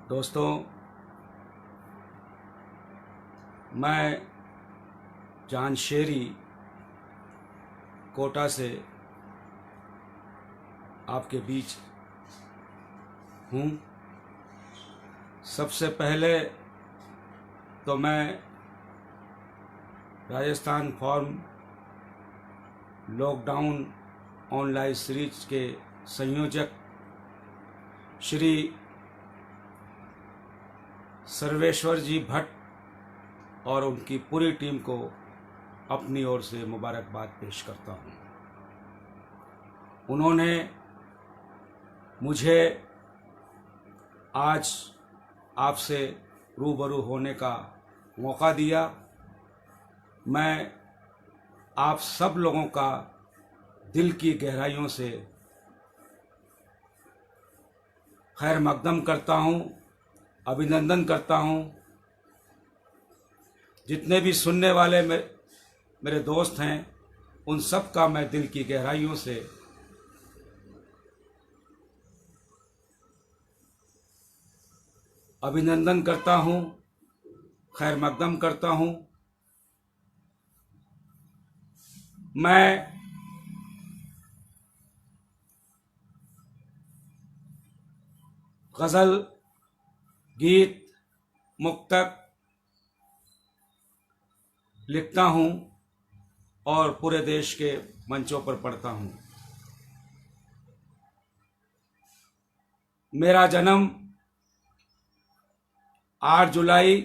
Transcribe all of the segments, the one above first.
दोस्तों, मैं जान शेरी कोटा से आपके बीच हूँ। सबसे पहले तो मैं Rajasthan form lockdown online series के संयोजक श्री सर्वेश्वर जी भट्ट और उनकी पूरी टीम को अपनी ओर से मुबारकबाद पेश करता हूँ। उन्होंने मुझे आज आपसे रूबरू होने का मौका दिया। मैं आप सब लोगों का दिल की गहराइयों से खैर मकदम करता हूँ, अभिनंदन करता हूँ। जितने भी सुनने वाले मेरे दोस्त हैं, उन सब का मैं दिल की गहराइयों से अभिनंदन करता हूँ, खैर मकदम करता हूँ। मैं गज़ल, गीत, मुक्तक लिखता हूँ और पूरे देश के मंचों पर पढ़ता हूँ। मेरा जन्म 8 जुलाई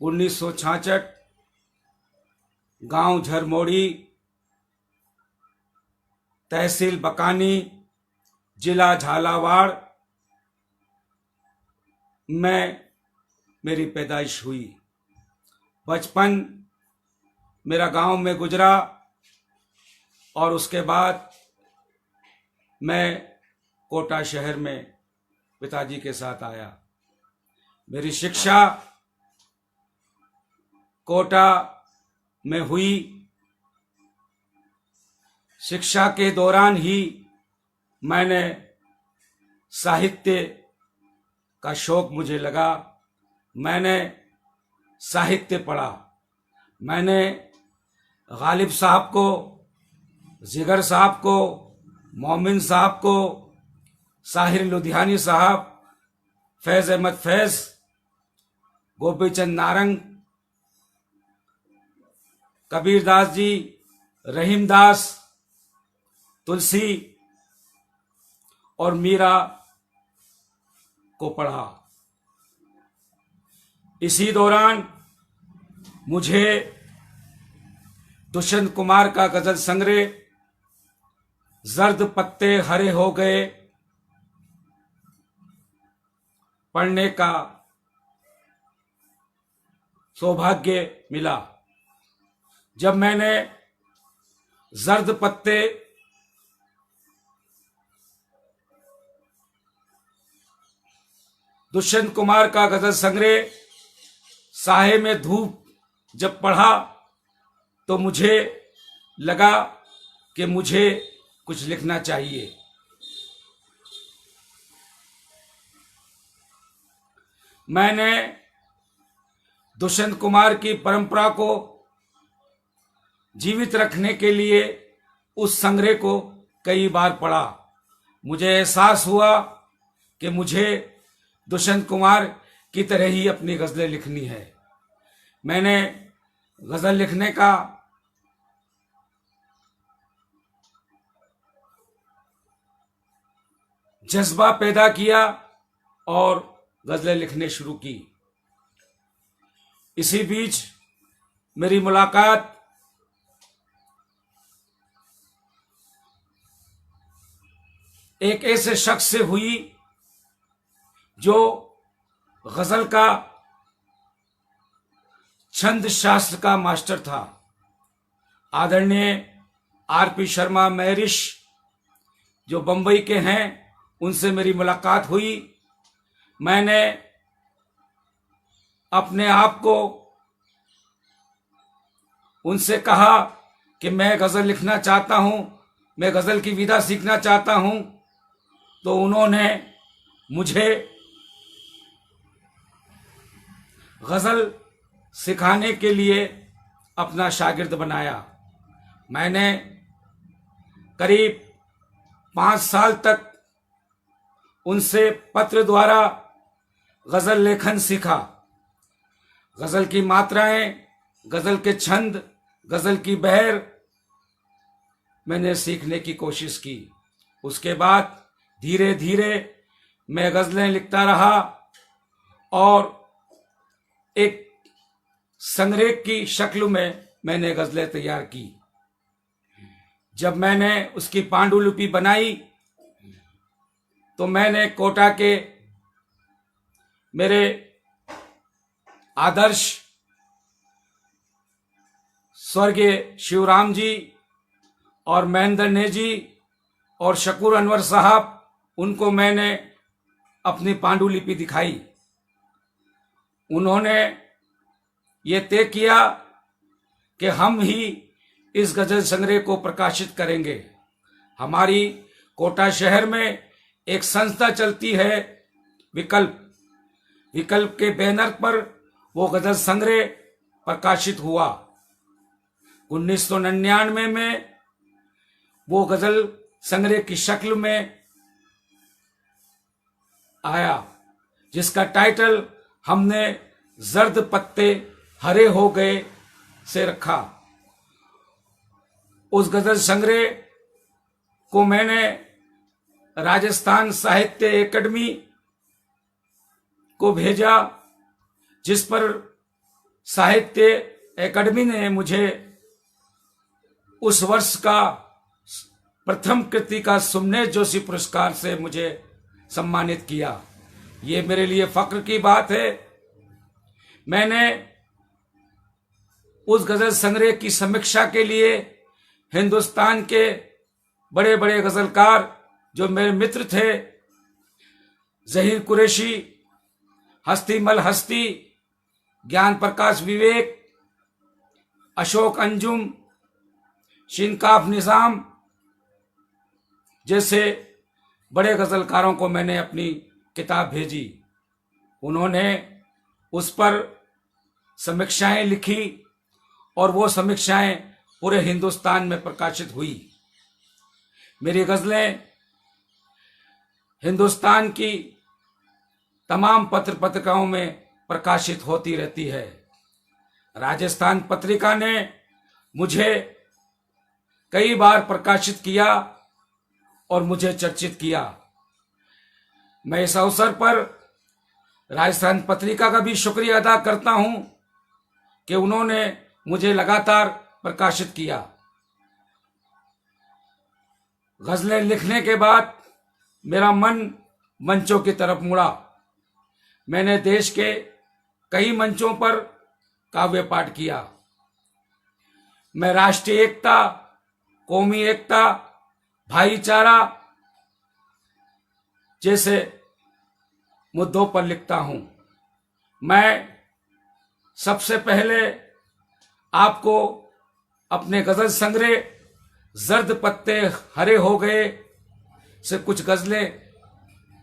1966 गांव झरमोड़ी, तहसील बकानी, जिला झालावाड़ में मेरी पैदाइश हुई। बचपन मेरा गांव में गुजरा और उसके बाद मैं कोटा शहर में पिताजी के साथ आया। मेरी शिक्षा कोटा में हुई। शिक्षा के दौरान ही मैंने साहित्य का शौक मुझे लगा। मैंने साहित्य पढ़ा। मैंने गालिब साहब को, जिगर साहब को, मोमिन साहब को, साहिर लुधियानी साहब, फैज़ अहमद फैज़, गोपीचंद नारंग, कबीर दास जी, रहीम दास, तुलसी और मीरा को पढ़ा। इसी दौरान मुझे दुष्यंत कुमार का गजल संग्रह जर्द पत्ते हरे हो गए पढ़ने का सौभाग्य मिला। जब मैंने जर्द पत्ते दुष्यंत कुमार का गजल संग्रह साहे में धूप जब पढ़ा तो मुझे लगा कि मुझे कुछ लिखना चाहिए। मैंने दुष्यंत कुमार की परंपरा को जीवित रखने के लिए उस संग्रह को कई बार पढ़ा। मुझे एहसास हुआ कि मुझे दुष्यंत कुमार की तरह ही अपनी गज़लें लिखनी है। मैंने गज़ल लिखने का जज्बा पैदा किया और गज़लें लिखने शुरू की। इसी बीच मेरी मुलाकात एक ऐसे शख्स से हुई जो गज़ल का छंद शास्त्र का मास्टर था। आदरणीय आरपी शर्मा महरिश जो बंबई के हैं, उनसे मेरी मुलाकात हुई। मैंने अपने आप को उनसे कहा कि मैं गज़ल लिखना चाहता हूं, मैं गज़ल की विधा सीखना चाहता हूं। तो उन्होंने मुझे गज़ल सिखाने के लिए अपना शागिर्द बनाया। मैंने करीब 5 साल तक उनसे पत्र द्वारा गज़ल लेखन सीखा। गज़ल की मात्राएं, गज़ल के छंद, गज़ल की बहर मैंने सीखने की कोशिश की। उसके बाद धीरे धीरे मैं गज़लें लिखता रहा और एक संग्रह की शक्ल में मैंने गज़लें तैयार की। जब मैंने उसकी पांडुलिपि बनाई तो मैंने कोटा के मेरे आदर्श स्वर्गीय शिवराम जी और महेंद्र ने जी और शकूर अनवर साहब, उनको मैंने अपनी पांडुलिपि दिखाई। उन्होंने ये तय किया कि हम ही इस गज़ल संग्रह को प्रकाशित करेंगे। हमारी कोटा शहर में एक संस्था चलती है विकल्प के बैनर पर वो गज़ल संग्रह प्रकाशित हुआ। 1999 में वो गज़ल संग्रह की शक्ल में आया, जिसका टाइटल हमने जर्द पत्ते हरे हो गए से रखा। उस गज़ल संग्रह को मैंने राजस्थान साहित्य एकेडमी को भेजा, जिस पर साहित्य एकेडमी ने मुझे उस वर्ष का प्रथम कृति का सुमनेश जोशी पुरस्कार से मुझे सम्मानित किया। ये मेरे लिए फक्र की बात है। मैंने उस गज़ल संग्रह की समीक्षा के लिए हिंदुस्तान के बड़े बड़े गज़लकार जो मेरे मित्र थे, ज़हीर कुरैशी, हस्तीमल हस्ती, ज्ञान प्रकाश विवेक, अशोक अंजुम, शिनकाफ निज़ाम जैसे बड़े गज़लकारों को मैंने अपनी किताब भेजी। उन्होंने उस पर समीक्षाएं लिखी और वो समीक्षाएं पूरे हिंदुस्तान में प्रकाशित हुई। मेरी गज़लें हिंदुस्तान की तमाम पत्र पत्रिकाओं में प्रकाशित होती रहती है। राजस्थान पत्रिका ने मुझे कई बार प्रकाशित किया और मुझे चर्चित किया। मैं इस अवसर पर राजस्थान पत्रिका का भी शुक्रिया अदा करता हूं कि उन्होंने मुझे लगातार प्रकाशित किया। गज़लें लिखने के बाद मेरा मन मंचों की तरफ मुड़ा। मैंने देश के कई मंचों पर काव्य पाठ किया। मैं राष्ट्रीय एकता, कौमी एकता, भाईचारा जैसे मुद्दों पर लिखता हूं। मैं सबसे पहले आपको अपने गज़ल संग्रह जर्द पत्ते हरे हो गए से कुछ गज़लें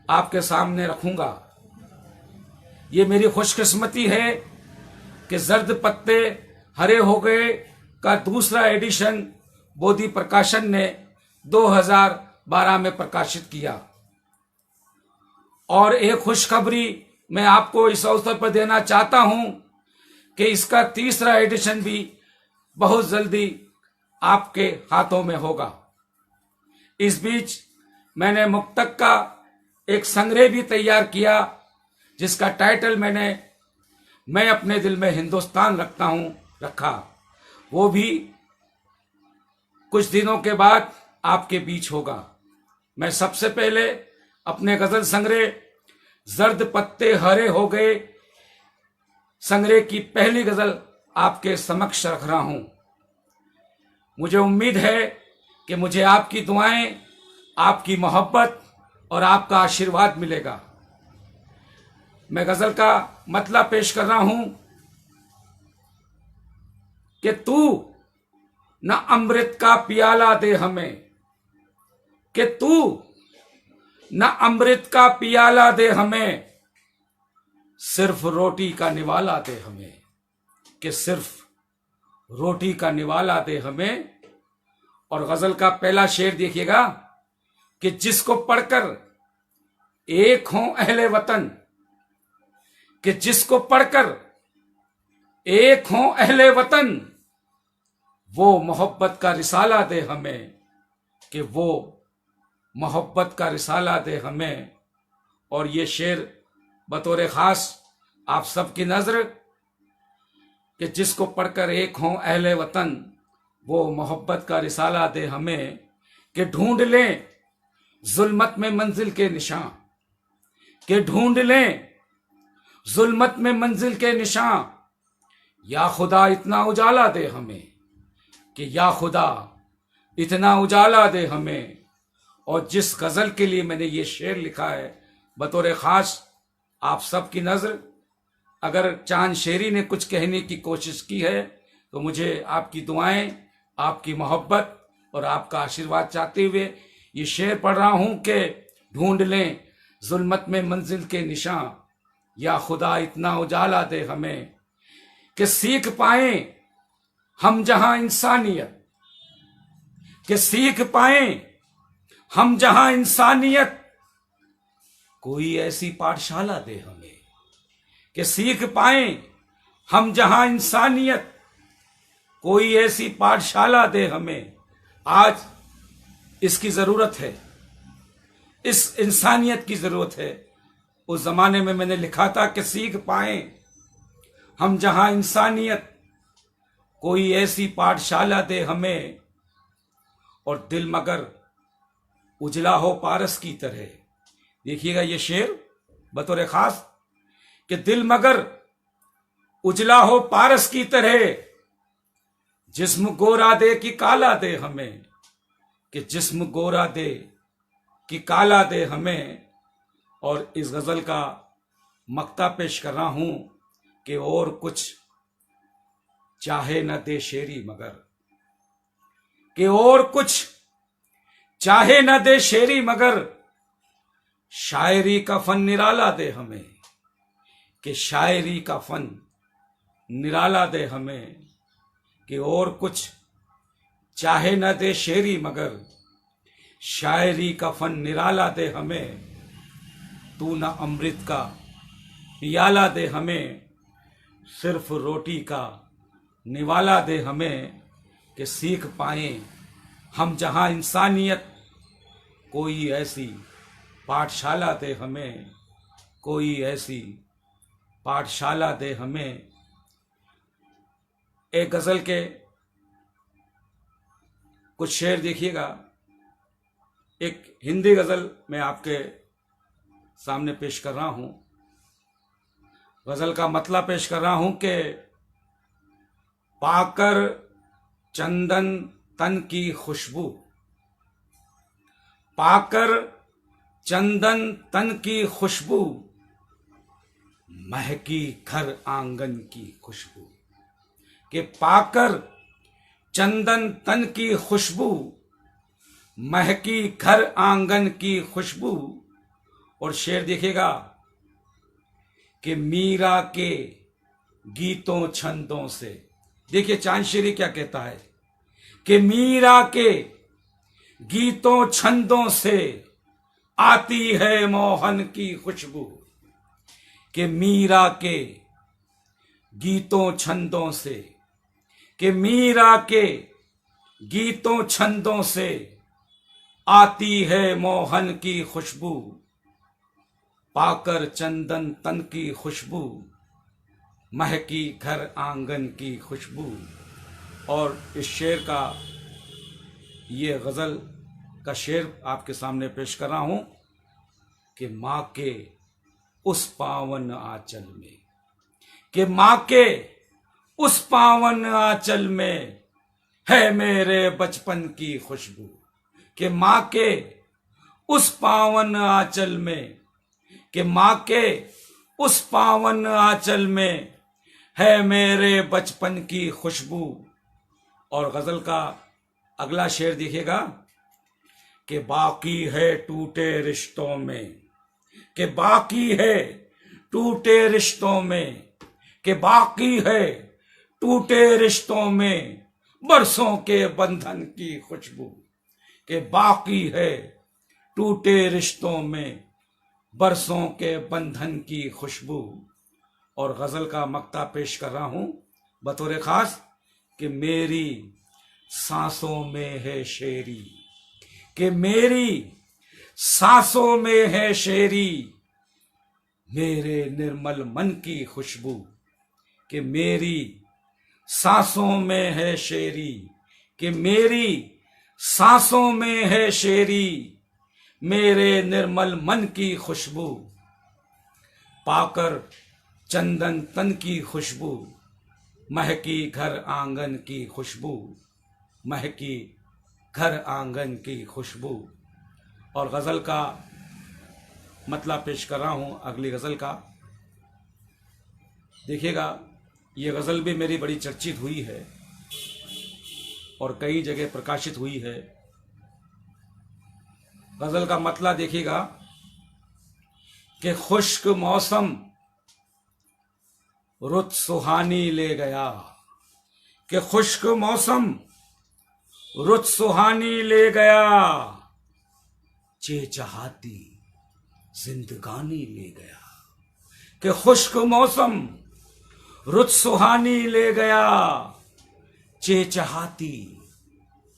आपके सामने रखूंगा। ये मेरी खुशकिस्मती है कि जर्द पत्ते हरे हो गए का दूसरा एडिशन बोधि प्रकाशन ने 2012 में प्रकाशित किया। और एक खुशखबरी मैं आपको इस अवसर पर देना चाहता हूं कि इसका तीसरा एडिशन भी बहुत जल्दी आपके हाथों में होगा। इस बीच मैंने मुक्तक का एक संग्रह भी तैयार किया, जिसका टाइटल मैं अपने दिल में हिंदुस्तान रखा। वो भी कुछ दिनों के बाद आपके बीच होगा। मैं सबसे पहले अपने गज़ल संग्रह जर्द पत्ते हरे हो गए संग्रह की पहली गज़ल आपके समक्ष रख रहा हूं। मुझे उम्मीद है कि मुझे आपकी दुआएं, आपकी मोहब्बत और आपका आशीर्वाद मिलेगा। मैं गज़ल का मतलब पेश कर रहा हूं कि तू न अमृत का पियाला दे हमें, कि तू न अमृत का पियाला दे हमें, सिर्फ रोटी का निवाला दे हमें, कि सिर्फ रोटी का निवाला दे हमें। और गजल का पहला शेर देखिएगा कि जिसको पढ़कर एक हों अहले वतन, कि जिसको पढ़कर एक हों अहले वतन, वो मोहब्बत का रिसाला दे हमें, कि वो मोहब्बत का रिसाला दे हमें। और ये शेर बतौर खास आप सबकी नजर, कि जिसको पढ़कर एक हों अहले वतन, वो मोहब्बत का रिसाला दे हमें। कि ढूंढ लें जुल्मत में मंजिल के निशान, कि ढूंढ लें जुल्मत में मंजिल के निशान, या खुदा इतना उजाला दे हमें, कि या खुदा इतना उजाला दे हमें। और जिस गजल के लिए मैंने ये शेर लिखा है बतौर खास आप सबकी नजर, अगर चांद शेरी ने कुछ कहने की कोशिश की है तो मुझे आपकी दुआएं, आपकी मोहब्बत और आपका आशीर्वाद चाहते हुए ये शेर पढ़ रहा हूं कि ढूंढ लें जुल्मत में मंजिल के निशान, या खुदा इतना उजाला दे हमें, कि सीख पाए हम जहां इंसानियत, कि सीख पाए हम जहां इंसानियत, कोई ऐसी पाठशाला दे हमें, कि सीख पाए हम जहां इंसानियत, कोई ऐसी पाठशाला दे हमें। आज इसकी जरूरत है, इस इंसानियत की जरूरत है। उस जमाने में मैंने लिखा था कि सीख पाए हम जहां इंसानियत, कोई ऐसी पाठशाला दे हमें। और दिल मगर उजला हो पारस की तरह, देखिएगा ये शेर बतौर खास, कि दिल मगर उजला हो पारस की तरह, जिस्म गोरा दे कि काला दे हमें, कि जिस्म गोरा दे कि काला दे हमें। और इस गजल का मक्ता पेश कर रहा हूं कि और कुछ चाहे न दे शेरी मगर, कि और कुछ चाहे न दे शेरी मगर, शायरी का फन निराला दे हमें, कि शायरी का फन निराला दे हमें। कि और कुछ चाहे न दे शेरी मगर, शायरी का फन निराला दे हमें। तू न अमृत का पियाला दे हमें, सिर्फ रोटी का निवाला दे हमें। कि सीख पाए हम जहां इंसानियत, कोई ऐसी पाठशाला दे हमें, कोई ऐसी पाठशाला दे हमें। एक गजल के कुछ शेर देखिएगा। एक हिंदी गजल मैं आपके सामने पेश कर रहा हूं। गजल का मतलब पेश कर रहा हूं कि पाकर चंदन तन की खुशबू, पाकर चंदन तन की खुशबू, महकी घर आंगन की खुशबू। कि पाकर चंदन तन की खुशबू, महकी घर आंगन की खुशबू। और शेर देखिएगा कि मीरा के गीतों छंदों से, देखिए चांद शेरी क्या कहता है कि मीरा के गीतों छंदों से आती है मोहन की खुशबू। कि मीरा के गीतों छंदों से, कि मीरा के गीतों छंदों से आती है मोहन की खुशबू। पाकर चंदन तन की खुशबू, महकी घर आंगन की खुशबू। और इस शेर का, ये गजल का शेर आपके सामने पेश कर रहा हूं कि मां के उस पावन आंचल में, कि मां के उस पावन आंचल में है मेरे बचपन की खुशबू। कि मां के उस पावन आंचल में, कि मां के उस पावन आंचल में है मेरे बचपन की खुशबू। और गजल का अगला शेर देखिएगा कि बाकी है टूटे रिश्तों में, कि बाकी है टूटे रिश्तों में, कि बाकी है टूटे रिश्तों में बरसों के बंधन की खुशबू, कि बाकी है टूटे रिश्तों में बरसों के बंधन की खुशबू। और गजल का मक्ता पेश कर रहा हूं बतौर खास कि मेरी सांसों में है शेरी, कि मेरी सांसों में है शेरी मेरे निर्मल मन की खुशबू, कि मेरी सांसों में है शेरी, कि मेरी सांसों में है शेरी मेरे निर्मल मन की खुशबू। पाकर चंदन तन की खुशबू, महकी घर आंगन की खुशबू, महकी घर आंगन की खुशबू। और गजल का मतलब पेश कर रहा हूं अगली गजल का। देखिएगा, ये गजल भी मेरी बड़ी चर्चित हुई है और कई जगह प्रकाशित हुई है। गजल का मतलब देखिएगा कि खुश्क मौसम रुत सुहानी ले गया, कि खुश्क मौसम रुत सुहानी ले गया चेचाहती जिंदगानी ले गया, कि खुश्क मौसम रुत सुहानी ले गया चेचाहती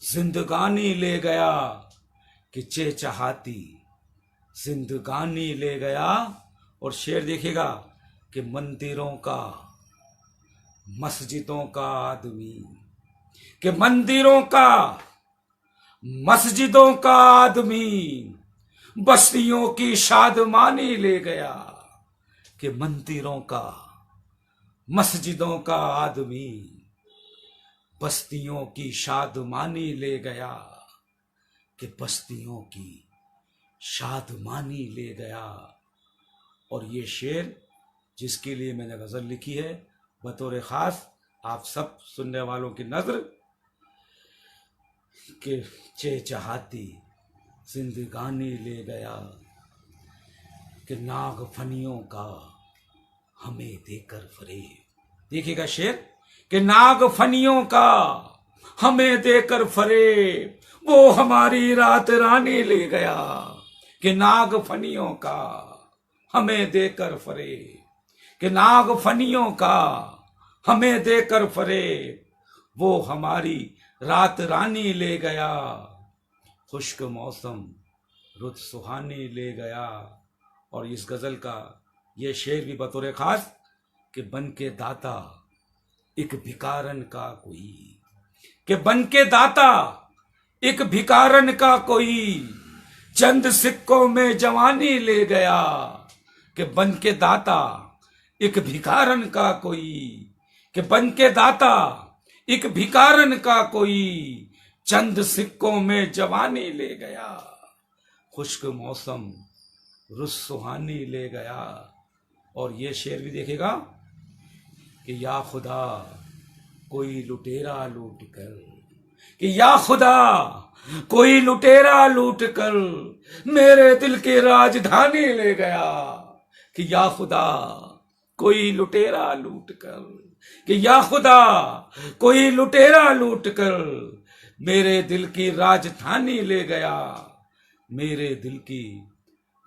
जिंदगानी ले गया, कि चेचाहती जिंदगानी ले गया। और शेर देखिएगा कि मंदिरों का मस्जिदों का आदमी, कि मंदिरों का मस्जिदों का आदमी बस्तियों की शादमानी ले गया, कि मंदिरों का मस्जिदों का आदमी बस्तियों की शादमानी ले गया, कि बस्तियों की शादमानी ले गया। और ये शेर जिसके लिए मैंने गजल लिखी है बतौर खास आप सब सुनने वालों की नजर, के चेचाहती जिंदगानी ले गया, कि नाग फनियों का हमें देकर फरेब। देखिएगा शेर, कि नाग फनियों का हमें देकर फरेब वो हमारी रात रानी ले गया, कि नाग फनियों का हमें देकर फरेब, कि नाग फनियों का हमें देकर फरेब वो हमारी रात रानी ले गया, खुश्क मौसम रुत सुहानी ले गया। और इस गजल का ये शेर भी बतौर खास कि बन के दाता एक भिकारन का कोई, कि बन के दाता एक भिकारन का कोई चंद सिक्कों में जवानी ले गया, कि बन के दाता एक भिकारन का कोई, कि बन के दाता एक भिकारन का कोई चंद सिक्कों में जवानी ले गया, खुश्क मौसम रुत सुहानी ले गया। और ये शेर भी देखेगा कि या खुदा कोई लुटेरा लूट कर, कि या खुदा कोई लुटेरा लूट कर मेरे दिल की राजधानी ले गया, कि या खुदा कोई लुटेरा लूट कर, कि या खुदा कोई लुटेरा लूट कर मेरे दिल की राजधानी ले गया, मेरे दिल की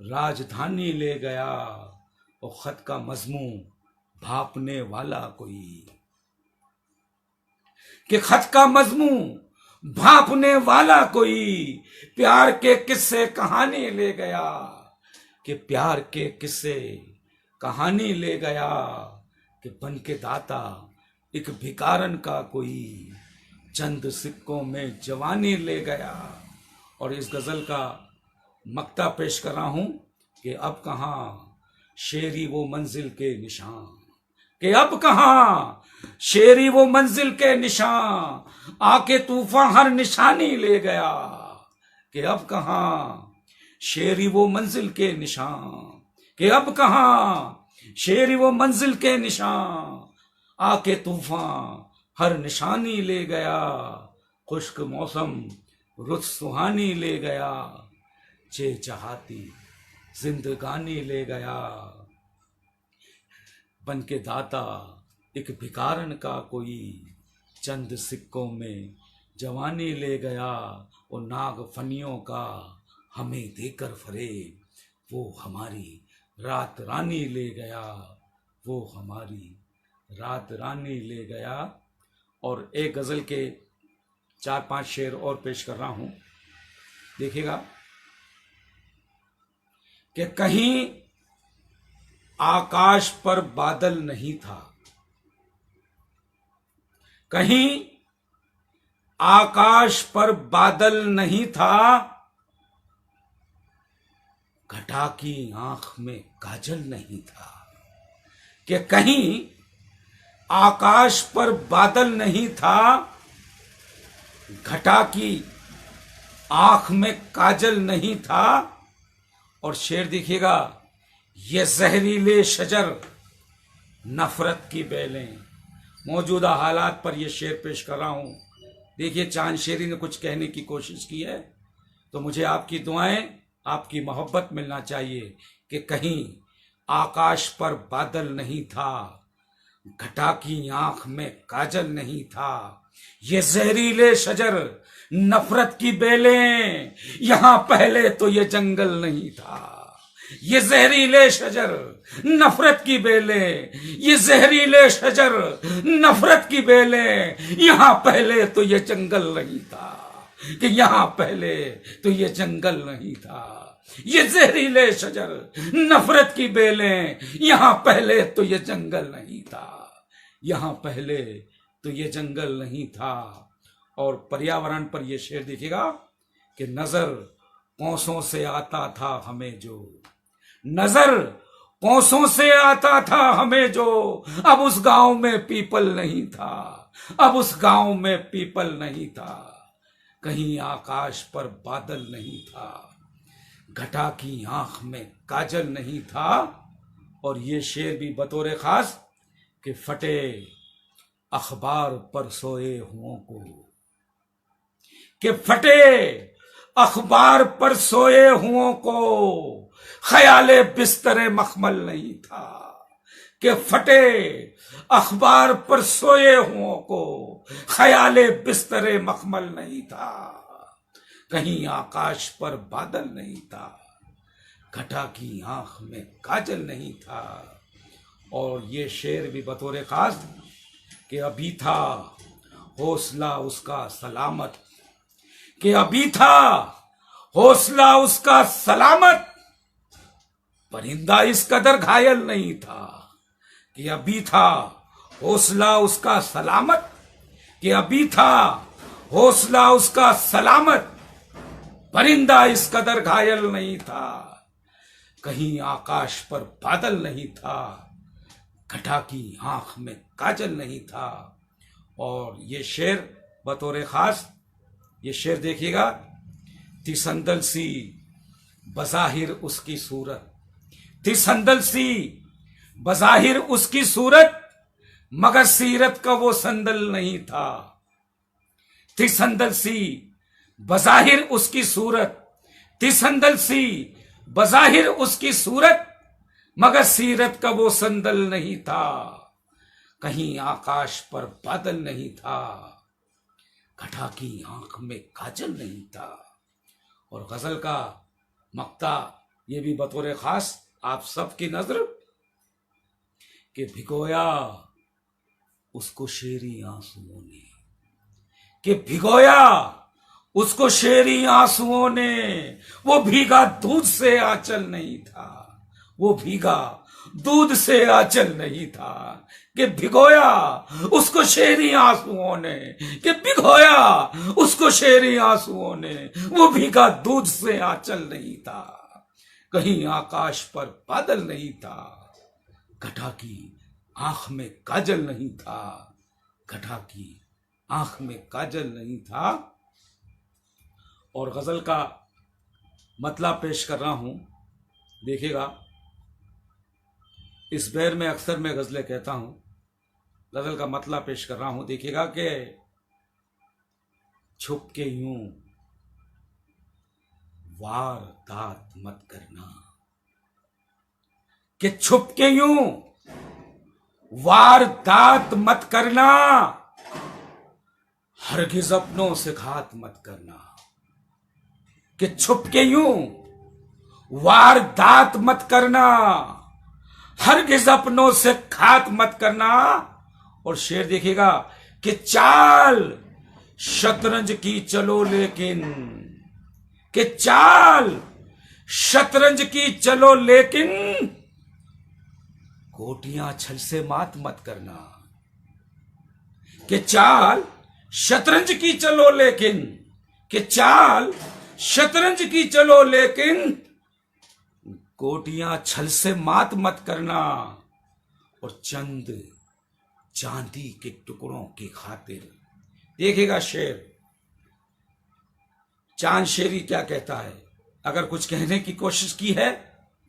राजधानी ले गया। और खत का मजमून भापने वाला कोई, कि खत का मजमून भापने वाला कोई प्यार के किस्से कहानी ले गया, कि प्यार के किस्से कहानी ले गया, कि बन के दाता एक भिकारन का कोई चंद सिक्कों में जवानी ले गया। और इस गजल का मक्ता पेश कर रहा हूं कि अब कहां शेरी वो मंजिल के निशान, कि अब कहां शेरी वो मंजिल के निशान आके तूफान हर निशानी ले गया, कि अब कहां शेरी वो मंजिल के निशान, कि अब कहां शेरी वो मंजिल के निशान आके तूफान हर निशानी ले गया, खुश्क मौसम रुत सुहानी ले गया चेचाहती जिंदगानी ले गया। बन के दाता एक भिखारन का कोई, चंद सिक्कों में जवानी ले गया, वो नाग फनियों का हमें देकर फरेब, वो हमारी रात रानी ले गया, वो हमारी रात रानी ले गया। और एक गज़ल के 4-5 शेर और पेश कर रहा हूं, देखिएगा कि कहीं आकाश पर बादल नहीं था, कहीं आकाश पर बादल नहीं था, घटा की आंख में काजल नहीं था। कि कहीं आकाश पर बादल नहीं था, घटा की आंख में काजल नहीं था। और शेर देखिएगा, ये जहरीले शजर नफरत की बेलें। मौजूदा हालात पर यह शेर पेश कर रहा हूं। देखिए, चांद शेरी ने कुछ कहने की कोशिश की है, तो मुझे आपकी दुआएं, आपकी मोहब्बत मिलना चाहिए कि कहीं आकाश पर बादल नहीं था, घटा की आंख में काजल नहीं था। ये जहरीले शजर नफरत की बेलें, यहां पहले तो ये जंगल नहीं था। ये जहरीले शजर नफरत की बेलें, ये जहरीले शजर नफरत की बेलें, यहां पहले तो ये जंगल नहीं था। कि यहां पहले तो ये जंगल नहीं था। ये जहरीले शजर नफरत की बेलें, यहां पहले तो ये जंगल नहीं था। यहां पहले तो ये जंगल नहीं था। और पर्यावरण पर यह शेर देखिएगा कि नजर कोसों से आता था हमें जो, नजर कोसों से आता था हमें जो, अब उस गांव में पीपल नहीं था, अब उस गांव में पीपल नहीं था। कहीं आकाश पर बादल नहीं था, घटा की आंख में काजल नहीं था। और ये शेर भी बतौर खास कि फटे अखबार पर सोए हुओं को, कि फटे अखबार पर सोए हुओं को ख्याले बिस्तरे मखमल नहीं था। कि फटे अखबार पर सोए हुओं को ख्याले बिस्तरे मखमल नहीं था। कहीं आकाश पर बादल नहीं था, घटा की आंख में काजल नहीं था। और ये शेर भी बतौर खास कि अभी था हौसला उसका सलामत, कि अभी था हौसला उसका सलामत, परिंदा इस कदर घायल नहीं था। कि अभी था हौसला उसका सलामत, कि अभी था हौसला उसका सलामत, परिंदा इस कदर घायल नहीं था। कहीं आकाश पर बादल नहीं था, घटा की आंख में काजल नहीं था। और ये शेर बतौर खास, ये शेर देखिएगा, थी संदल सी बज़ाहिर उसकी सूरत, थी संदल सी बज़ाहिर उसकी सूरत, मगर सीरत का वो संदल नहीं था। थी संदल सी बज़ाहिर उसकी सूरत, थी संदल सी बज़ाहिर उसकी सूरत, मगर सीरत का वो संदल नहीं था। कहीं आकाश पर बादल नहीं था, घटा की आंख में काजल नहीं था। और गजल का मक्ता ये भी बतौर खास आप सबकी नजर कि भिगोया उसको शेरी आंसुओं ने, कि भिगोया उसको शेरी आंसुओं ने, वो भीगा दूध से आंचल नहीं था, वो भीगा दूध से आंचल नहीं था। कि भिगोया उसको शेरी आंसुओं ने, कि भिगोया उसको शेरी आंसुओं ने, वो भीगा दूध से आंचल नहीं था। कहीं आकाश पर बादल नहीं था, घटा की आंख में काजल नहीं था, घटा की आंख में काजल नहीं था। और गजल का मतलब पेश कर रहा हूं, देखिएगा। इस बैर में अक्सर मैं गजलें कहता हूं, गजल का मतलब पेश कर रहा हूं, देखिएगा कि छुप के यूं वारदात मत करना, कि छुप के यूं वारदात मत करना, हरगिज अपनों से घात मत करना। कि छुप के यूं वारदात मत करना, हरगिज अपनों से घात मत करना। और शेर देखिएगा कि चाल शतरंज की चलो लेकिन, कि चाल शतरंज की चलो लेकिन, गोटियां छल से मात मत करना। कि चाल शतरंज की चलो लेकिन, कि चाल शतरंज की चलो लेकिन, गोटियां छल से मात मत करना। और चंद चांदी के टुकड़ों की खातिर, देखिएगा शेर, चांद शेरी क्या कहता है। अगर कुछ कहने की कोशिश की है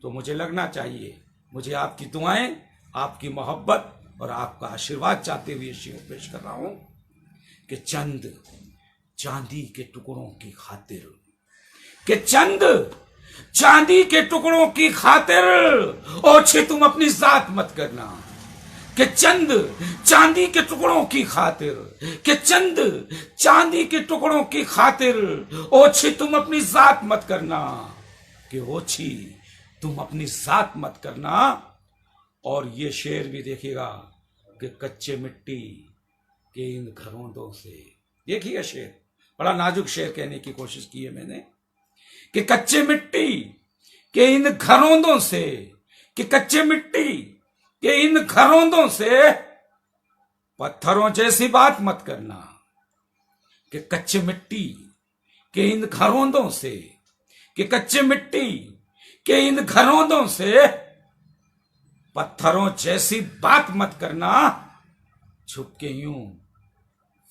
तो मुझे लगना चाहिए। मुझे आपकी दुआएं, आपकी मोहब्बत और आपका आशीर्वाद चाहते हुए शेर पेश कर रहा हूं कि चंद चांदी के टुकड़ों की खातिर, कि चंद चांदी के टुकड़ों की खातिर ओछे तुम अपनी जात मत करना। कि चंद चांदी के टुकड़ों की खातिर, कि चंद चांदी के टुकड़ों की खातिर ओछी तुम अपनी जात मत करना। कि ओछी तुम अपनी जात मत करना। और ये शेर भी देखिएगा कि कच्चे मिट्टी के इन घरोंदों से, देखिएगा शेर, बड़ा नाजुक शेर कहने की कोशिश की है मैंने, कि कच्चे मिट्टी के इन घरोंदों से, कि कच्चे मिट्टी के इन घरोंदों से पत्थरों जैसी बात मत करना। कि कच्चे मिट्टी के इन घरोंदों से, कि कच्चे मिट्टी के इन घरोंदों से पत्थरों जैसी बात मत करना। छुप के यूं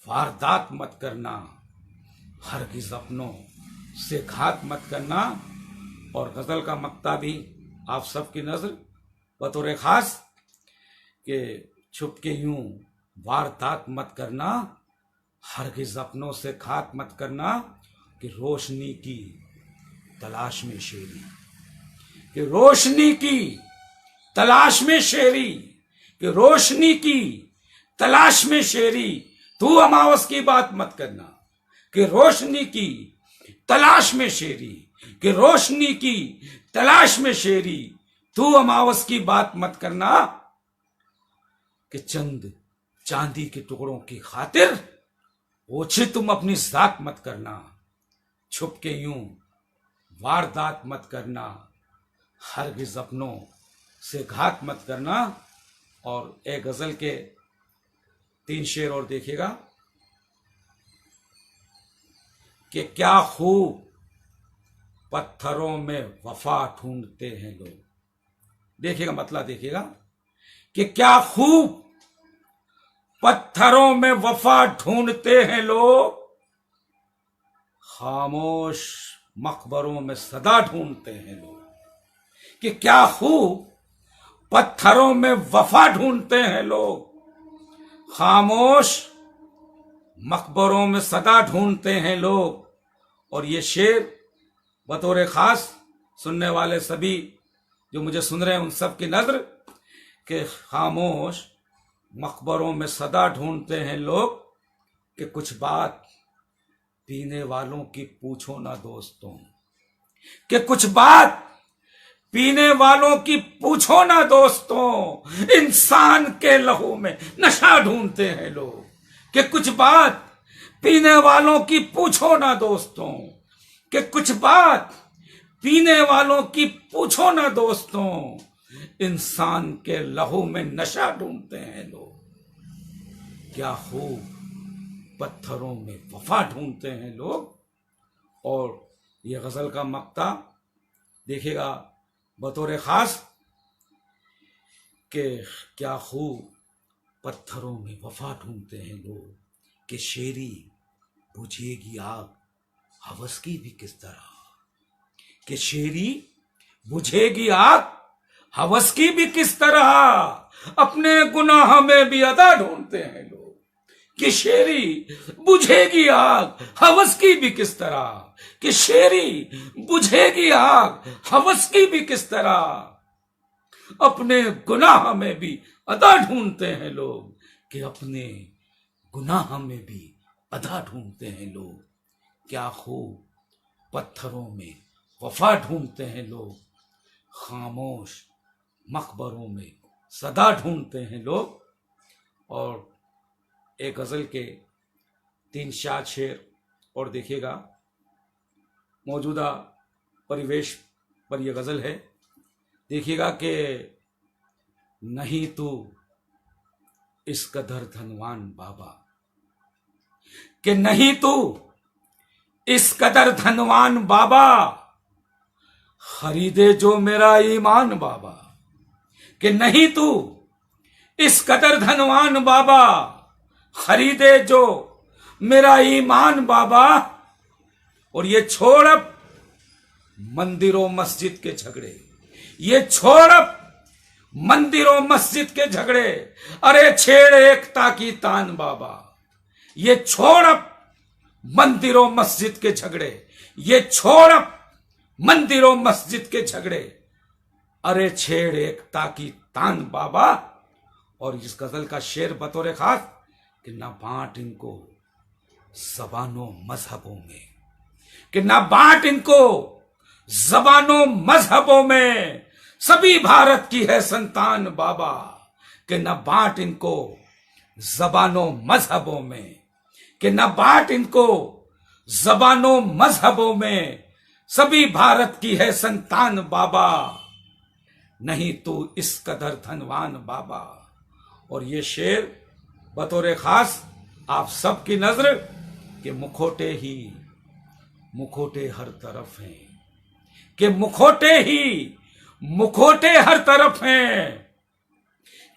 वारदात मत करना, हरगिज अपनों से घात मत करना। और गजल का मक्ता भी आप सबकी नजर बतौर खास कि छुप के यूं वारदात मत करना, हरगिज अपनों से घात मत करना। कि रोशनी की तलाश में शेरी, कि रोशनी की तलाश में शेरी, कि रोशनी की तलाश में शेरी, तू अमावस की बात मत करना। कि रोशनी की तलाश में शेरी, कि रोशनी की तलाश में शेरी, तू अमावस की बात मत करना। कि चंद चांदी के टुकड़ों की खातिर ओछे तुम अपनी जात मत करना। छुप के यूं वारदात मत करना, हरगिज अपनों से घात मत करना। और एक गजल के 3 शेर और देखिएगा कि क्या खूब पत्थरों में वफा ढूंढते हैं लोग। देखिएगा मतलब, देखिएगा कि क्या खूब पत्थरों में वफा ढूंढते हैं लोग, खामोश मकबरों में सदा ढूंढते हैं लोग। कि क्या खूब पत्थरों में वफा ढूंढते हैं लोग, खामोश मकबरों में सदा ढूंढते हैं लोग। और ये शेर बतौर खास सुनने वाले सभी जो मुझे सुन रहे हैं उन सब की नजर, कि खामोश मकबरों में सदा ढूंढते हैं लोग। कि कुछ बात पीने वालों की पूछो ना दोस्तों, कि कुछ बात पीने वालों की पूछो ना दोस्तों, इंसान के लहू में नशा ढूंढते हैं लोग। कि कुछ बात पीने वालों की पूछो ना दोस्तों, कि कुछ बात पीने वालों की पूछो ना दोस्तों, इंसान के लहू में नशा ढूंढते हैं लोग। क्या खूब पत्थरों में वफा ढूंढते हैं लोग। और ये गजल का मक्ता देखिएगा बतौर खास कि क्या खूब पत्थरों में वफा ढूंढते हैं लोग। कि शेरी बुझेगी आग हवस की भी किस तरह, कि शेरी बुझेगी आग हवस की भी किस तरह, अपने गुनाह में भी अदा ढूंढते हैं लोग। कि शेरी बुझेगी आग हवस की भी किस तरह, कि शेरी बुझेगी आग हवस की भी किस तरह, अपने गुनाह में भी अदा ढूंढते हैं लोग, कि अपने गुनाह में भी अदा ढूंढते हैं लोग। क्या खूब पत्थरों में वफा ढूंढते हैं लोग, खामोश मकबरों में सदा ढूंढते हैं लोग। और एक गजल के 3-4 शेर और देखिएगा। मौजूदा परिवेश पर यह गजल है, देखिएगा कि नहीं तू इस कदर धनवान बाबा, कि नहीं तू इस कदर धनवान बाबा, खरीदे जो मेरा ईमान बाबा। कि नहीं तू इस कदर धनवान बाबा, खरीदे जो मेरा ईमान बाबा। और ये छोड़ अब मंदिरों मस्जिद के झगड़े, ये छोड़ अब मंदिरों मस्जिद के झगड़े, अरे छेड़ एकता की तान बाबा। ये छोड़ अब मंदिरों मस्जिद के झगड़े, ये छोड़ अब मंदिरों मस्जिद के झगड़े, अरे छेड़ एकता की तान बाबा। और इस गजल का शेर बतौर खास, कि ना बांट इनको जबानों मजहबों में, कि ना बांट इनको जबानों मजहबों में, सभी भारत की है संतान बाबा। कि न बांट इनको जबानों मजहबों में, कि न बांट इनको जबानों मजहबों में, सभी भारत की है संतान बाबा। नहीं तू इस कदर धनवान बाबा। और ये शेर बतौर खास आप सबकी नजर, कि मुखोटे ही मुखोटे हर तरफ हैं, कि मुखोटे ही मुखोटे हर तरफ हैं,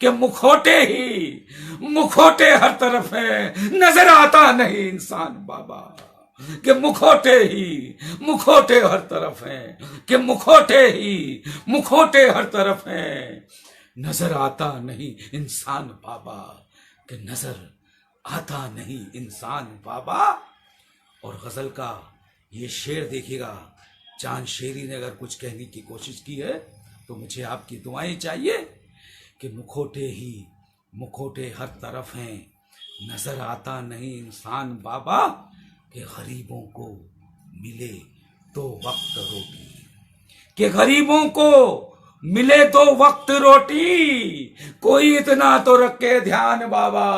कि मुखोटे ही मुखोटे हर तरफ हैं, नजर आता नहीं इंसान बाबा। कि मुखोटे ही मुखोटे हर तरफ हैं, कि मुखोटे ही मुखोटे हर तरफ हैं, नजर आता नहीं इंसान बाबा। कि नजर आता नहीं इंसान बाबा। और गजल का ये शेर देखिएगा, चांद शेरी ने अगर कुछ कहने की कोशिश की है तो मुझे आपकी दुआएं चाहिए। कि मुखोटे ही मुखोटे हर तरफ हैं, नजर आता नहीं इंसान बाबा। कि गरीबों को मिले तो वक्त रोटी, कि गरीबों को मिले तो वक्त रोटी, कोई इतना तो रखे ध्यान बाबा।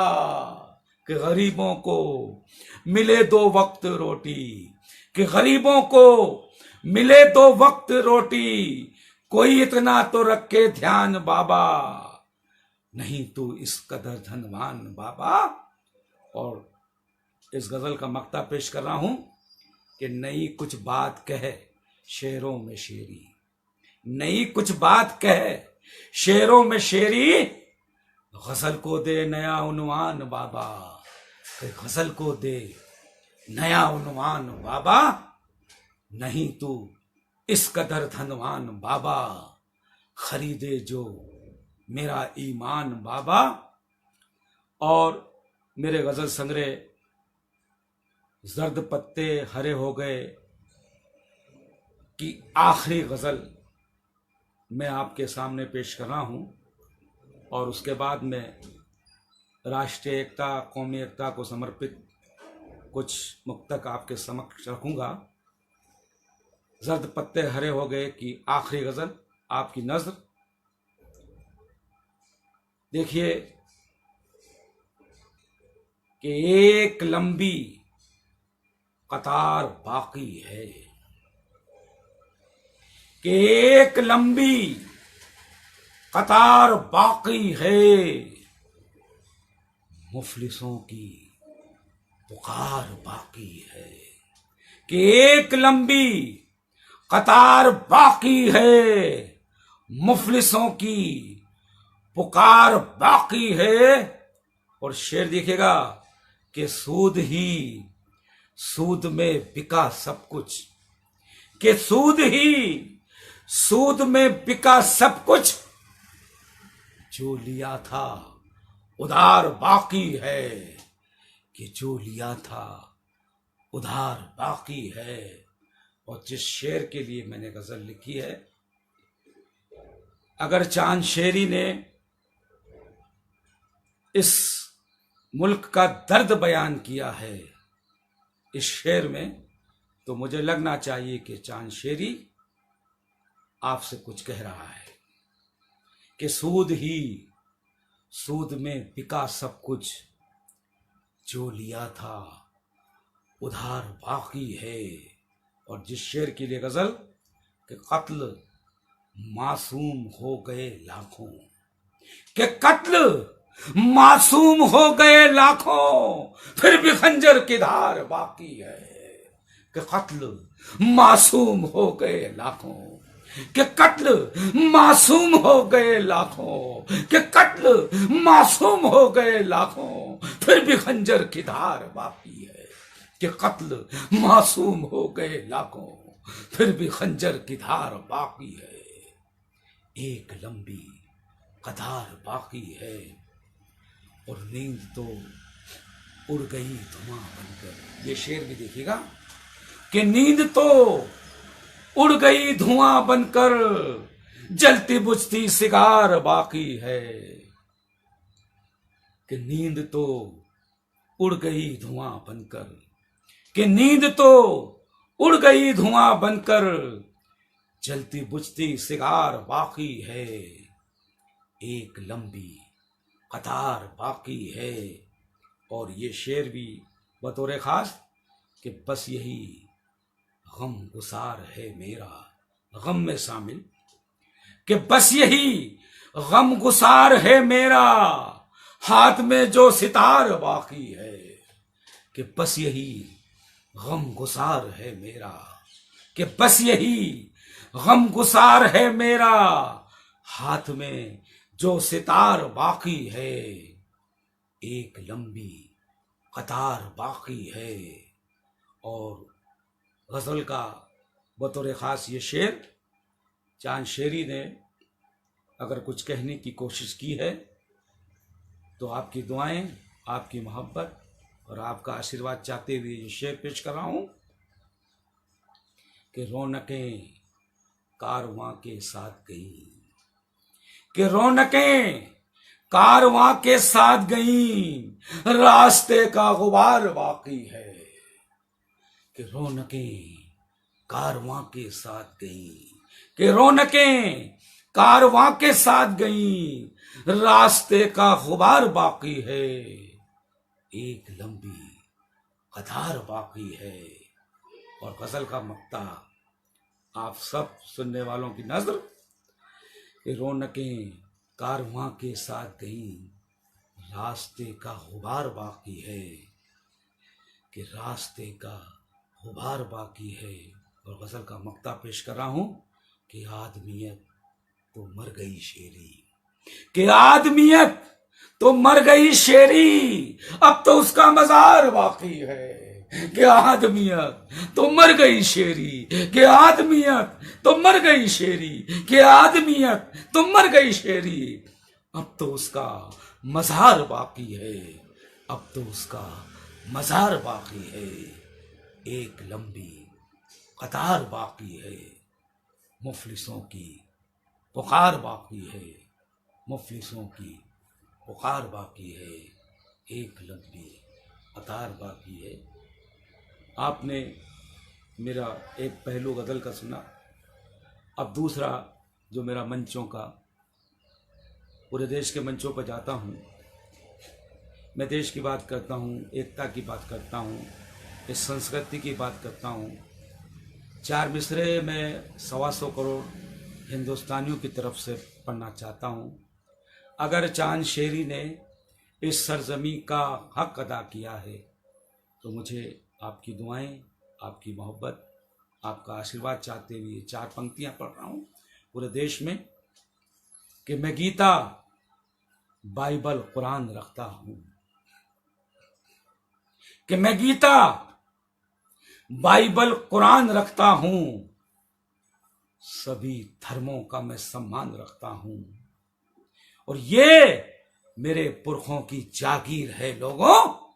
कि गरीबों को मिले दो वक्त रोटी, कि गरीबों को मिले दो वक्त रोटी, कोई इतना तो रखे ध्यान बाबा। नहीं तू इस कदर धनवान बाबा। और इस गजल का मक्ता पेश कर रहा हूं, कि नई कुछ बात कहे शेरों में शेरी, नई कुछ बात कहे शेरों में शेरी, गजल को दे नया उन्वान बाबा। गजल को दे नया उन्वान बाबा। नहीं तू इस कदर धनवान बाबा, खरीदे जो मेरा ईमान बाबा। और मेरे गजल संग्रह जर्द पत्ते हरे हो गए की आखिरी गजल मैं आपके सामने पेश कर रहा हूं। और उसके बाद में राष्ट्रीय एकता कौमी एकता को समर्पित कुछ मुक्तक आपके समक्ष रखूंगा। जर्द पत्ते हरे हो गए की आखिरी गजल आपकी नजर देखिए, कि एक लंबी कतार बाकी है, कि एक लंबी कतार बाकी है, मुफलिसों की पुकार बाकी है। कि एक लंबी कतार बाकी है, मुफलिसों की पुकार बाकी है। और शेर देखिएगा, कि सूद ही सूद में बिका सब कुछ, कि सूद ही सूद में बिका सब कुछ, जो लिया था उधार बाकी है। कि जो लिया था उधार बाकी है। और जिस शेर के लिए मैंने गजल लिखी है, अगर चांद शेरी ने इस मुल्क का दर्द बयान किया है इस शेर में, तो मुझे लगना चाहिए कि चांद शेरी आपसे कुछ कह रहा है कि सूद में बिका सब कुछ, जो लिया था उधार बाकी है। और जिस शेर के लिए गजल कि कत्ल मासूम हो गए लाखों, कि कत्ल मासूम हो गए लाखों, फिर भी खंजर की धार बाकी है। कि कत्ल मासूम हो गए लाखों, कि कत्ल मासूम हो गए लाखों, कि कत्ल मासूम हो गए लाखों, फिर भी खंजर की धार बाकी है। कि कत्ल मासूम हो गए लाखों, फिर भी खंजर की धार बाकी है। एक लंबी कतार बाकी है, और नींद तो उड़ गई धुआं बनकर। ये शेर भी देखिएगा कि नींद तो उड़ गई धुआं बनकर, जलती बुझती सिगार बाकी है। कि नींद तो उड़ गई धुआं बनकर, कि नींद तो उड़ गई धुआं बनकर, जलती बुझती सिगार बाकी है। एक लंबी कतार बाकी है। और ये शेर भी बतौर खास कि बस यही गम गुसार है मेरा, गम में शामिल, कि बस यही गम गुसार है मेरा, हाथ में जो सितार बाकी है। कि बस यही गम गुसार है मेरा, कि बस यही गम गुसार है मेरा, हाथ में जो सितार बाकी है। एक लंबी कतार बाकी है। और गजल का बतौर खास ये शेर चांद शेरी ने अगर कुछ कहने की कोशिश की है, तो आपकी दुआएं, आपकी मोहब्बत और आपका आशीर्वाद चाहते हुए ये शेर पेश कर रहा हूं कि रौनकें कारवां के साथ गई, कि रौनकें कारवां के साथ गई, रास्ते का गुबार बाकी है। कि रौनकें कारवां के साथ गई, कि रौनकें कारवां के साथ गई, रास्ते का गुबार बाकी है। एक लंबी कतार बाकी है। और गजल का मक्ता आप सब सुनने वालों की नजर कि रौनकें कारवां के साथ गई, रास्ते का गुबार बाकी है। कि रास्ते का गुबार बाकी है। और गजल का मक्ता पेश कर रहा हूं कि आदमियत तो मर गई शेरी, कि आदमियत तो मर गई शेरी, अब तो उसका मजार बाकी है। कि आदमियत तो मर गई शेरी, कि आदमियत तो मर गई शेरी, कि आदमियत तो मर गई शेरी, अब तो उसका मजार बाकी है। अब तो उसका मजार बाकी है। एक लंबी कतार बाकी है। मुफलिसों की पुकार बाकी है। मुफलिसों की पुकार बाकी है। एक लंबी कतार बाकी है। आपने मेरा एक पहलू गजल का सुना, अब दूसरा जो मेरा मंचों का, पूरे देश के मंचों पर जाता हूँ, मैं देश की बात करता हूँ, एकता की बात करता हूँ, इस संस्कृति की बात करता हूँ। चार मिसरे मैं 125 करोड़ हिंदुस्तानियों की तरफ से पढ़ना चाहता हूँ। अगर चांद शेरी ने इस सरजमी का हक अदा किया है, तो मुझे आपकी दुआएं, आपकी मोहब्बत, आपका आशीर्वाद चाहते हुए 4 पंक्तियां पढ़ रहा हूँ पूरे देश में कि मैं गीता, बाइबल, कुरान रखता हूँ, कि मैं गीता, बाइबल, कुरान रखता हूँ, सभी धर्मों का मैं सम्मान रखता हूँ, और ये मेरे पुरखों की जागीर है लोगों।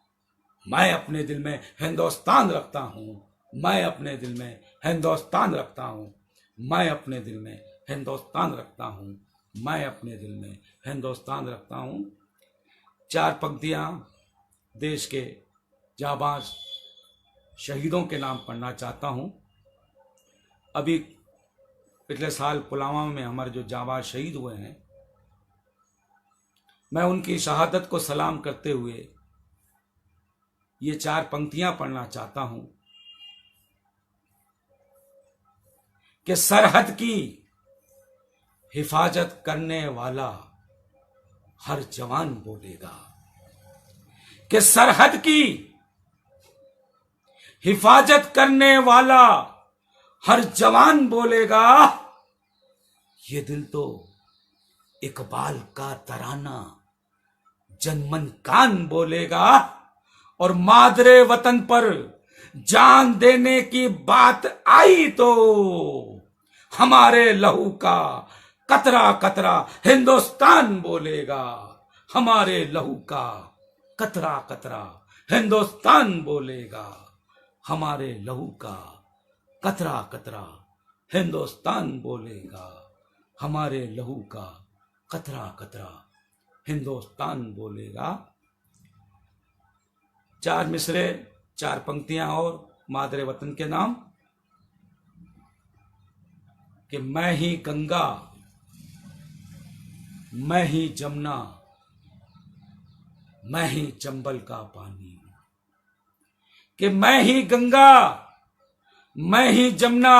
मैं अपने दिल में हिंदुस्तान रखता हूँ, मैं अपने दिल में हिंदुस्तान रखता हूँ, मैं अपने दिल में हिंदुस्तान रखता हूँ। मैं अपने दिल में हिंदुस्तान रखता हूं। 4 पंक्तियां देश के जाबाज शहीदों के नाम पढ़ना चाहता हूं। अभी पिछले साल पुलवामा में हमारे जो जाबाज शहीद हुए हैं, मैं उनकी शहादत को सलाम करते हुए ये 4 पंक्तियां पढ़ना चाहता हूं कि सरहद की हिफाजत करने वाला हर जवान बोलेगा, कि सरहद की हिफाजत करने वाला हर जवान बोलेगा, ये दिल तो इकबाल का तराना जनमन कान बोलेगा। और मादरे वतन पर जान देने की बात आई तो हमारे लहू का कतरा कतरा हिंदुस्तान बोलेगा, हमारे लहू का कतरा कतरा हिंदुस्तान बोलेगा, हमारे लहू का कतरा कतरा हिंदुस्तान बोलेगा, हमारे लहू का कतरा कतरा हिंदुस्तान बोलेगा। 4 मिसरे, 4 पंक्तियां और मादरे वतन के नाम। कि मैं ही गंगा, मैं ही जमुना, मैं ही चंबल का पानी हूं। कि मैं ही गंगा, मैं ही जमुना,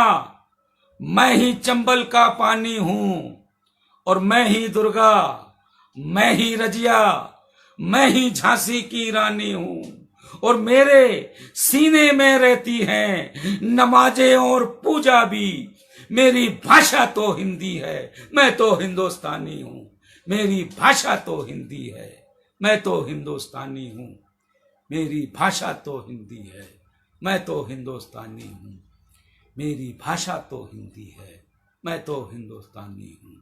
मैं ही चंबल का पानी हूं। और मैं ही दुर्गा, मैं ही रजिया, मैं ही झांसी की रानी हूं। और मेरे सीने में रहती हैं नमाजें और पूजा भी। मेरी भाषा तो हिंदी है, मैं तो हिंदुस्तानी हूं। मेरी भाषा तो हिंदी है, मैं तो हिंदुस्तानी हूं। मेरी भाषा तो हिंदी है, मैं तो हिंदुस्तानी हूं। मेरी भाषा तो हिंदी है, मैं तो हिंदुस्तानी हूं।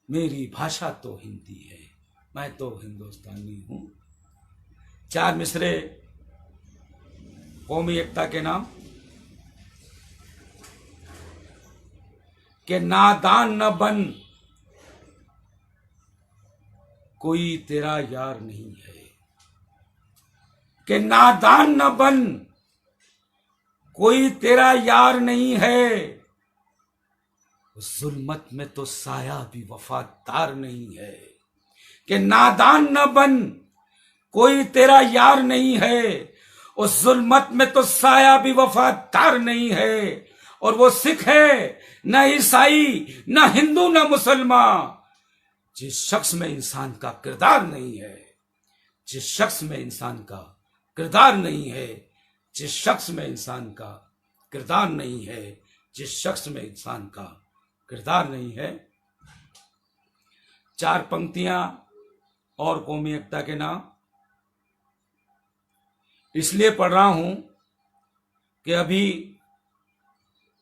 मेरी भाषा तो हिंदी है, मैं तो हिंदुस्तानी हूं। 4 मिसरे कौमी एकता के नाम। कि नादान न बन, कोई तेरा यार नहीं है। कि नादान न बन, कोई तेरा यार नहीं है। जुल्मत में तो साया भी वफादार नहीं है। कि नादान न बन, कोई तेरा यार नहीं है। उस जुल्मत में तो साया भी वफादार नहीं है। और वो सिख है न ईसाई, न हिंदू, न मुसलमान, जिस शख्स में इंसान का किरदार नहीं है। जिस शख्स में इंसान का किरदार नहीं है। जिस शख्स में इंसान का किरदार नहीं है। जिस शख्स में इंसान का किरदार नहीं है। 4 पंक्तियां और कौमी एकता के नाम इसलिए पढ़ रहा हूं कि अभी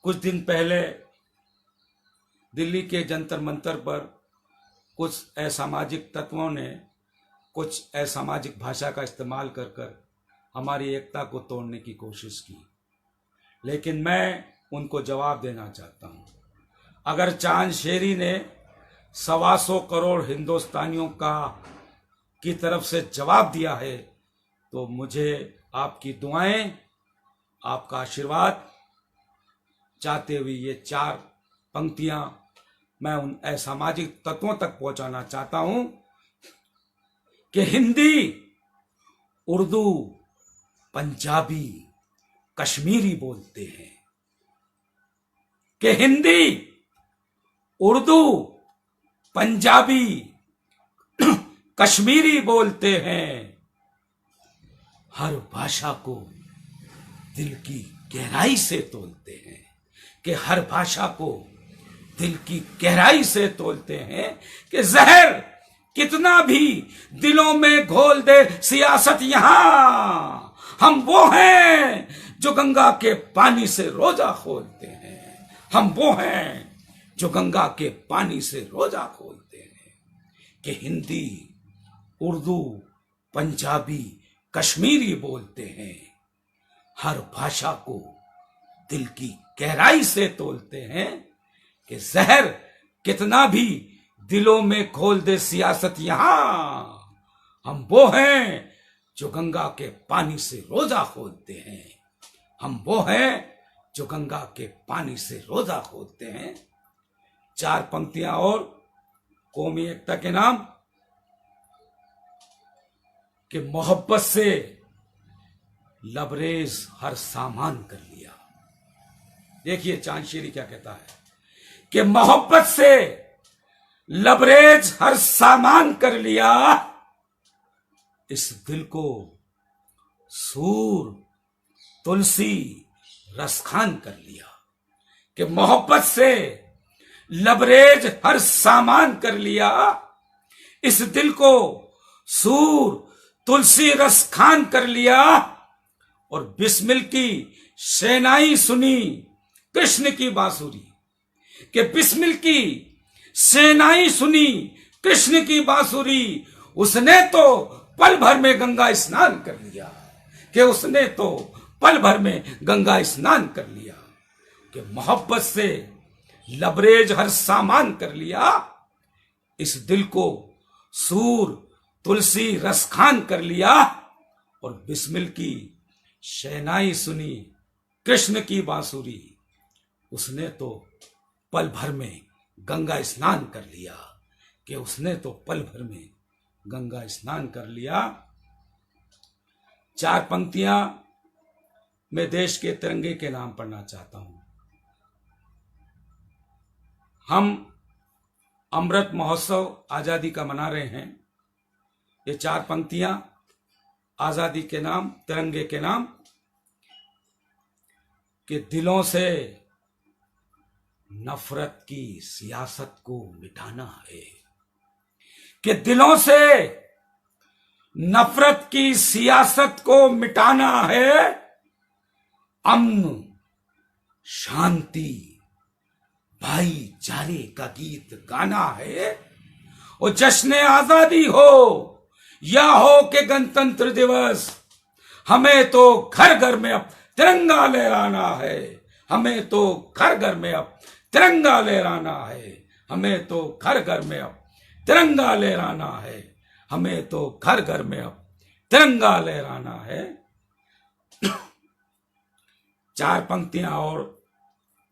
कुछ दिन पहले दिल्ली के जंतर मंतर पर कुछ असामाजिक तत्वों ने कुछ असामाजिक भाषा का इस्तेमाल कर कर हमारी एकता को तोड़ने की कोशिश की। लेकिन मैं उनको जवाब देना चाहता हूं। अगर चांद शेरी ने 125 करोड़ हिंदुस्तानियों की तरफ से जवाब दिया है, तो मुझे आपकी दुआएं, आपका आशीर्वाद चाहते हुए ये 4 पंक्तियां मैं उन असामाजिक तत्वों तक पहुंचाना चाहता हूं कि हिंदी, उर्दू, पंजाबी, कश्मीरी बोलते हैं। कि हिंदी, उर्दू, पंजाबी, कश्मीरी बोलते हैं। हर भाषा को दिल की गहराई से तोलते हैं। कि हर भाषा को दिल की गहराई से तोलते हैं। कि जहर कितना भी दिलों में घोल दे सियासत, यहां हम वो हैं जो गंगा के पानी से रोजा खोलते हैं। हम वो हैं जो गंगा के पानी से रोजा खोलते हैं। कि हिंदी, उर्दू, पंजाबी, कश्मीरी बोलते हैं। हर भाषा को दिल की गहराई से तोलते हैं। कि जहर कितना भी दिलों में खोल दे सियासत यहां। हम वो हैं जो गंगा के पानी से रोजा खोदते हैं। हम वो हैं जो गंगा के पानी से रोजा खोदते हैं। 4 पंक्तियां और कौमी एकता के नाम कि मोहब्बत से लबरेज हर सामान कर लिया। देखिए चांदशेरी क्या कहता है कि मोहब्बत से लबरेज हर सामान कर लिया, इस दिल को सूर तुलसी रसखान कर लिया। कि मोहब्बत से लबरेज हर सामान कर लिया, इस दिल को सूर तुलसी रसखान कर लिया। और बिस्मिल की शहनाई सुनी कृष्ण की बांसुरी। कि बिस्मिल की शहनाई सुनी कृष्ण की बांसुरी, उसने तो पल भर में गंगा स्नान कर लिया। कि उसने तो पल भर में गंगा स्नान कर लिया। कि मोहब्बत से लबरेज हर सामान कर लिया, इस दिल को सूर तुलसी रसखान कर लिया। और बिस्मिल की शहनाई सुनी कृष्ण की बांसुरी, उसने तो पल भर में गंगा स्नान कर लिया। कि उसने तो पल भर में गंगा स्नान कर लिया। 4 पंक्तियां मैं देश के तिरंगे के नाम पढ़ना चाहता हूं। हम अमृत महोत्सव आजादी का मना रहे हैं। ये 4 पंक्तियां आजादी के नाम, तिरंगे के नाम। कि दिलों से नफरत की सियासत को मिटाना है। कि दिलों से नफरत की सियासत को मिटाना है। अमन शांति भाईचारे का गीत गाना है। और जश्न आजादी हो या हो के गणतंत्र दिवस, हमें तो घर घर में अब तिरंगा लहराना है। हमें तो घर घर में अब तिरंगा लहराना है। हमें तो घर घर में अब तिरंगा लहराना है। हमें तो घर घर में अब तिरंगा लहराना है। 4 पंक्तियां और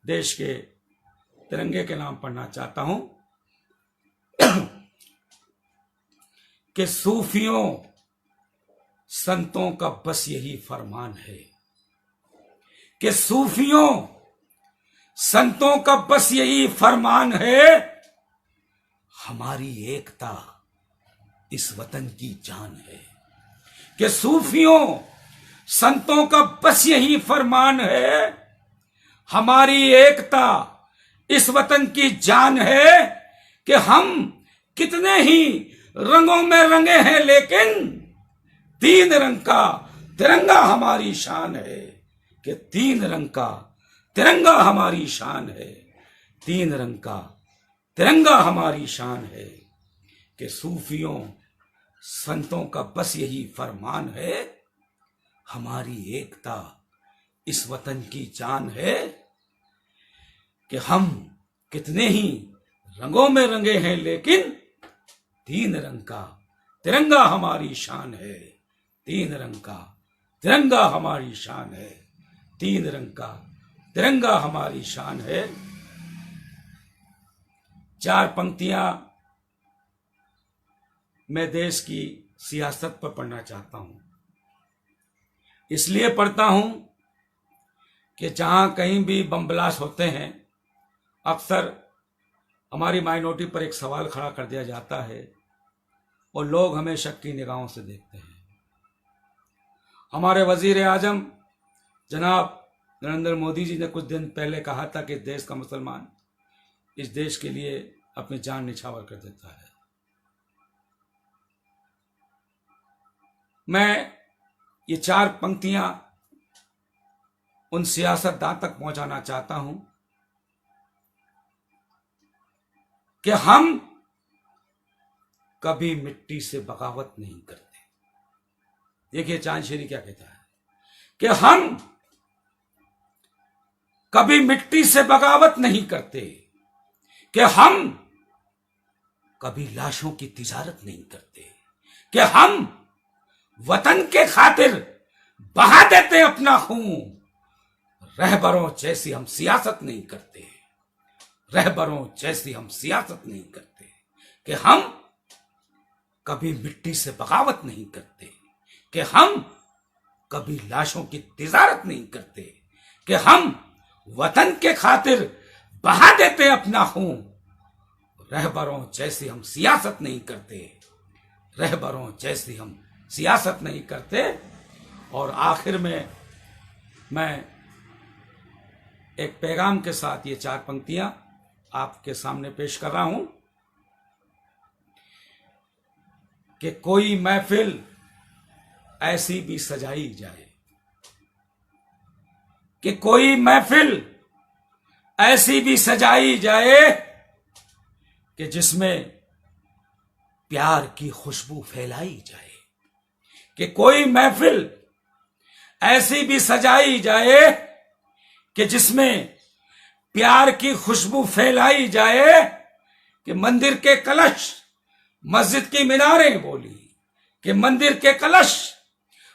देश के तिरंगे के नाम पढ़ना चाहता हूं। कि सूफियों संतों का बस यही फरमान है। कि सूफियों संतों का बस यही फरमान है, हमारी एकता इस वतन की जान है। कि सूफियों संतों का बस यही फरमान है, हमारी एकता इस वतन की जान है। कि हम कितने ही रंगों में रंगे हैं, लेकिन 3 रंग का तिरंगा हमारी शान है। कि 3 रंग का तिरंगा हमारी शान है। 3 रंग का तिरंगा हमारी शान है। कि सूफियों संतों का बस यही फरमान है, हमारी एकता इस वतन की जान है। कि हम कितने ही रंगों में रंगे हैं, लेकिन 3 रंग का तिरंगा हमारी शान है। 3 रंग का तिरंगा हमारी शान है। 3 रंग का तिरंगा हमारी शान है। 4 पंक्तियां मैं देश की सियासत पर पढ़ना चाहता हूं। इसलिए पढ़ता हूं कि जहां कहीं भी बम ब्लास्ट होते हैं, अक्सर हमारी माइनॉरिटी पर एक सवाल खड़ा कर दिया जाता है और लोग हमें शक की निगाहों से देखते हैं। हमारे वजीर आजम जनाब नरेंद्र मोदी जी ने कुछ दिन पहले कहा था कि देश का मुसलमान इस देश के लिए अपनी जान निछावर कर देता है। मैं ये 4 पंक्तियां उन सियासतदान तक पहुंचाना चाहता हूं कि हम कभी मिट्टी से बगावत नहीं करते। देखिए चांदशेरी क्या कहता है कि हम कभी मिट्टी से बगावत नहीं करते। कि हम कभी लाशों की तिजारत नहीं करते, कि हम वतन के खातिर बहा देते अपना खून। रहबरों जैसी हम सियासत नहीं करते, रहबरों जैसी हम सियासत नहीं करते, कि हम कभी मिट्टी से बगावत नहीं करते, कि हम कभी लाशों की तिजारत नहीं करते, कि हम वतन के खातिर बहा देते अपना खून। रहबरों जैसी हम सियासत नहीं करते, रहबरों जैसी हम सियासत नहीं करते। और आखिर में मैं एक पैगाम के साथ ये 4 पंक्तियां आपके सामने पेश कर रहा हूं कि कोई महफिल ऐसी भी सजाई जाए, कि कोई महफिल ऐसी भी सजाई जाए कि जिसमें प्यार की खुशबू फैलाई जाए, कि कोई महफिल ऐसी भी सजाई जाए कि जिसमें प्यार की खुशबू फैलाई जाए, कि मंदिर के कलश मस्जिद की मीनारें बोली, कि मंदिर के कलश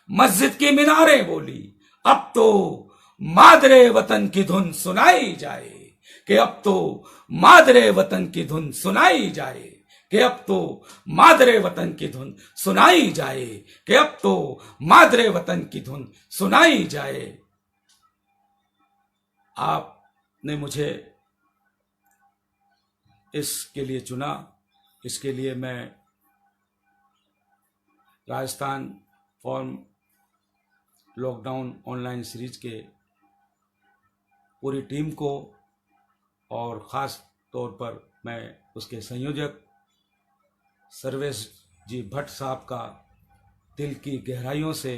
मस्जिद की मीनारें बोली, अब तो मादरे वतन की धुन सुनाई जाए, कि अब तो मादरे वतन की धुन सुनाई जाए, कि अब तो मादरे वतन की धुन सुनाई जाए, कि अब तो मादरे वतन की धुन सुनाई जाए। आपने मुझे इसके लिए चुना, इसके लिए मैं Rajasthan form lockdown online series के पूरी टीम को और ख़ास तौर पर मैं उसके संयोजक सर्वेश जी भट्ट साहब का दिल की गहराइयों से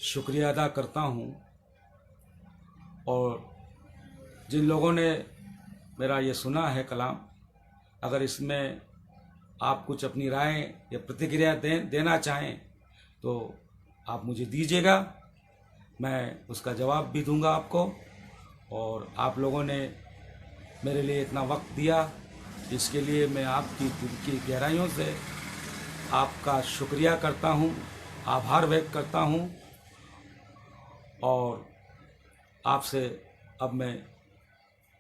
शुक्रिया अदा करता हूं। और जिन लोगों ने मेरा ये सुना है कलाम, अगर इसमें आप कुछ अपनी राय या प्रतिक्रिया देना चाहें तो आप मुझे दीजिएगा, मैं उसका जवाब भी दूंगा आपको। और आप लोगों ने मेरे लिए इतना वक्त दिया, इसके लिए मैं आपकी दिल की गहराइयों से आपका शुक्रिया करता हूं, आभार व्यक्त करता हूं। और आपसे अब मैं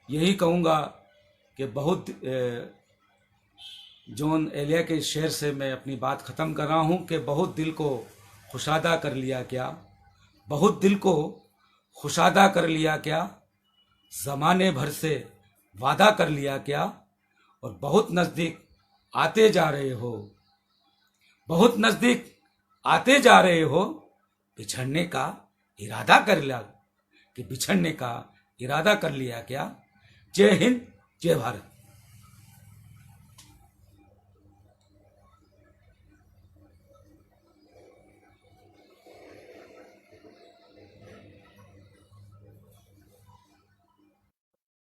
यही कहूँगा कि बहुत जॉन एलिया के शेर से मैं अपनी बात ख़त्म कर रहा हूँ कि बहुत दिल को खुशादा कर लिया क्या, बहुत दिल को खुशादा कर लिया क्या, ज़माने भर से वादा कर लिया क्या, और बहुत नज़दीक आते जा रहे हो, बहुत नज़दीक आते जा रहे हो, बिछड़ने का इरादा कर लिया, कि बिछड़ने का इरादा कर लिया क्या। जय हिंद, जय भारत।